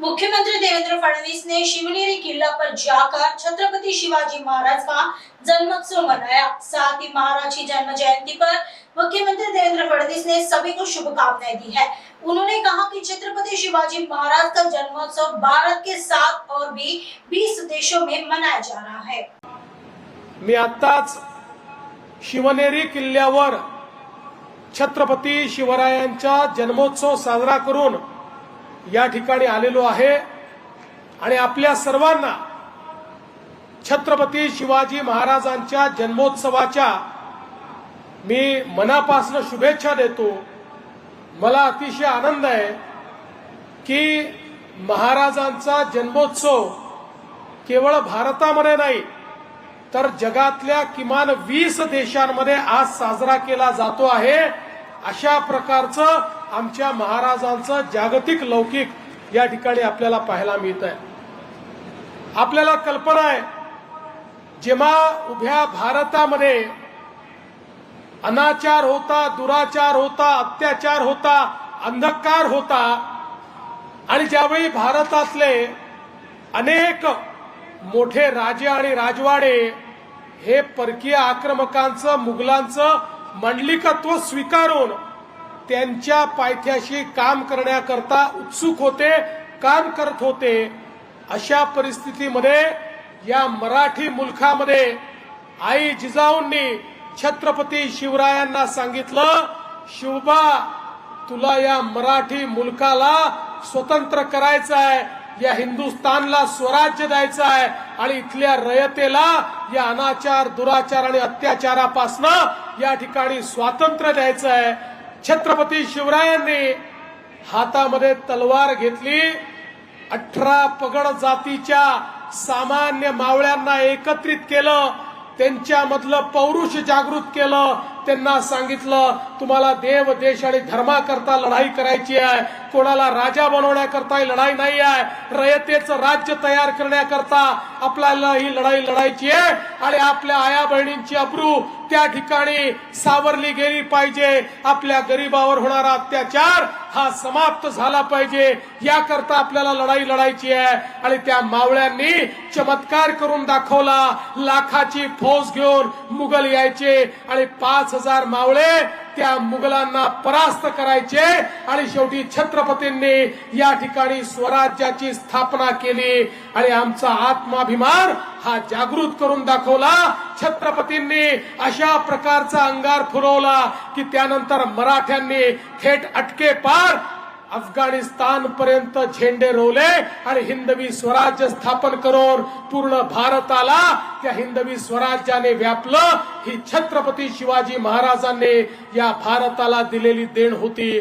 मुख्यमंत्री देवेंद्र फडणवीस ने शिवनेरी किला पर जाकर छत्रपति शिवाजी महाराज का जन्मोत्सव मनाया। साथ ही महाराज की जन्म जयंती पर मुख्यमंत्री देवेंद्र फडणवीस ने सभी को शुभकामनाएं दी है। उन्होंने कहा कि छत्रपति शिवाजी महाराज का जन्मोत्सव भारत के साथ और भी 20 देशों में मनाया जा रहा है। मी आताच शिवनेरी किल्ल्यावर छत्रपती शिवरायांचा जन्मोत्सव साजरा करून या ठिकाणी आलेलो आहे आणि आपल्या सर्वांना छत्रपती शिवाजी महाराजांच्या जन्मोत्सवाच्या मी मनापासून शुभेच्छा देतो। मला अतिशय आनंद आहे की महाराजांचा जन्मोत्सव केवळ भारतामध्ये नाही तर जगातल्या किमान 20 देशांमध्ये आज साजरा केला जातो आहे। अशा प्रकारचं आमच्या महाराजांचं जागतिक लौकिक या ठिकाणी आपल्याला पाहायला मिळत आहे। आपल्याला कल्पना आहे जेव्हा उभ्या भारतामध्ये अनाचार होता, दुराचार होता, अत्याचार होता, अंधकार होता आणि ज्यावेळी भारतातले अनेक मोठे राजे आणि राजवाडे हे परकीय आक्रमकांचं मुघलांचं मंडलिकत्व स्वीकारून त्यांच्या पायथ्याशी काम करण्याकरता उत्सुक होते, काम करत होते। अशा परिस्थितीमध्ये या मराठी मुलखामध्ये आई जिजाऊंनी छत्रपती शिवरायांना सांगितलं, शिवबा तुला या मराठी मुलकाला स्वतंत्र करायचं आहे, या हिंदुस्थानला स्वराज्य द्यायचं आहे आणि इथल्या रयतेला या अनाचार, दुराचार आणि अत्याचारापासून या ठिकाणी स्वातंत्र्य द्यायचं आहे। छत्रपती शिवरायांनी हातामध्ये तलवार घेतली, 18 पगड जातीच्या सामान्य मावळ्यांना एकत्रित केलं, त्यांच्यामधलं पौरुष जागृत केलं, त्यांना सांगितलं तुम्हाला देव देश आणि धर्माकरता लढाई करायची आहे, कोणाला राजा बनवण्याकरता ही लढाई नाही आहे, रयतेचं राज्य तयार करण्याकरता आपल्याला ही लढाई लढायची आहे आणि आपल्या आया बहिणींची अब्रू त्या ठिकाणी सावरली गेली पाहिजे। आपल्या गरिबावर होणारा अत्याचार हा समाप्त झाला पाहिजे, याकरता आपल्याला लढाई लढायची आहे। आणि त्या मावळ्यांनी चमत्कार करून दाखवला। लाखाची फौज घेऊन मुघल यायचे आणि 5000 मावळे त्या मुघलांना परास्त करायचे आणि शेवटी छत्रपतींनी या ठिकाणी स्वराज्याची स्थापना केली आणि आमचा आत्माभिमान हा जागृत करून दाखवला। छत्रपतींनी अशा प्रकारचा अंगार फुलवला की त्यानंतर मराठ्यांनी थेट अटके पार अफगाणिस्तान पर्यंत झेंडे रोवले आणि हिंदवी स्वराज्य स्थापन करून पूर्ण भारताला त्या हिंदवी स्वराज्याने व्यापलं। ही छत्रपती शिवाजी महाराजांनी या भारताला दिलेली देण होती।